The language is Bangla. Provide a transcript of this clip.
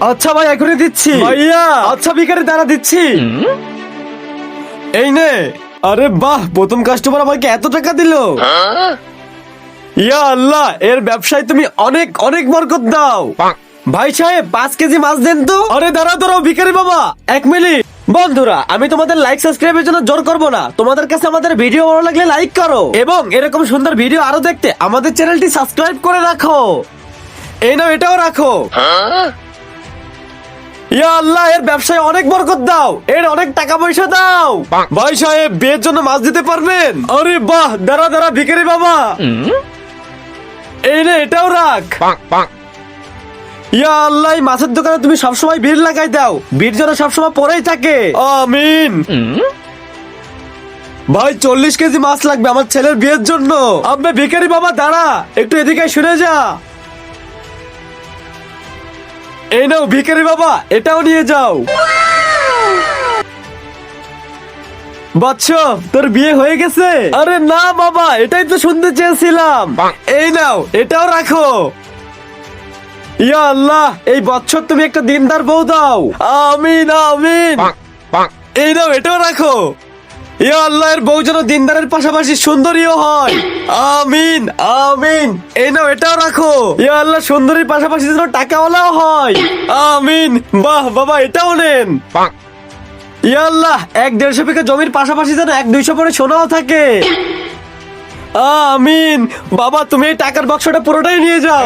আচ্ছা ভাই, এখনই দিচ্ছি। ভাইয়া আচ্ছা ভিখারি, দাঁড়া দিচ্ছি। এই নে। আরে বাহ, প্রথম কাস্টমার আমাকে এত টাকা দিলো। ইয়া আল্লাহ, এর ব্যবসায় তুমি অনেক অনেক বরকত দাও। ভাই সাহেব 5 কেজি মাছ দেন তো। আরে দাঁড়াও ভিখারি বাবা, 1 মিনিট। বন্ধুরা, আমি তোমাদের লাইক সাবস্ক্রাইবের জন্য জোর করব না। তোমাদের কাছে আমাদের ভিডিও ভালো লাগলে লাইক করো, এবং এরকম সুন্দর ভিডিও আরো দেখতে আমাদের চ্যানেলটি সাবস্ক্রাইব করে রাখো। এই নাও, এটাও রাখো। ইয়া আল্লাহ, এর ব্যবসায় অনেক বরকত দাও, এর অনেক টাকা পয়সা দাও। ভাই সাহেব, বিয়ের জন্য মাছ দিতে পারবেন? আরে বাহ, দাঁড়া ভিখারি বাবা, এই নে, এটাও রাখ। ইয়া আল্লাহ, এই মাছের দোকানে তুমি সবসময় ভিড় লাগাই দাও, ভিড় যেন সবসময় পরেই থাকে। আমিন। ভাই 40 কেজি মাছ লাগবে আমার ছেলের বিয়ের জন্য। আব্বে ভিখারি বাবা, দাঁড়া একটু, এদিকে শুনে যা। এই নাও ভিখারি বাবা, এটাও নিয়ে যাও। বাচ্চ, তোর বিয়ে হয়ে গেছে? আরে না বাবা, এটাই তো শুনতে চেয়েছিলাম। এই নাও, এটাও রাখো। ইয়া আল্লাহ, এই বছর তুমি একটা দিনদার বউ দাও। আমিন আমিন। এই নাও, এটাও রাখো। ইয়া আল্লাহ, এর বউ যেন দিনদারের পাশাপাশি সুন্দরীও হয়। আমিন আমিন। এই নাও, এটাও রাখো। ইয়া আল্লাহ, সুন্দরীর পাশাপাশি যেন টাকাওয়ালাও হয়। আমিন। বাহ বাবা, এটাও নেন। ইয়া আল্লাহ, 1-150 বিঘা জমির পাশাপাশি যেন 1-200 পরে সোনাও থাকে। আমিন। বাবা, তুমি এই টাকার বাক্সটা পুরোটাই নিয়ে যাও।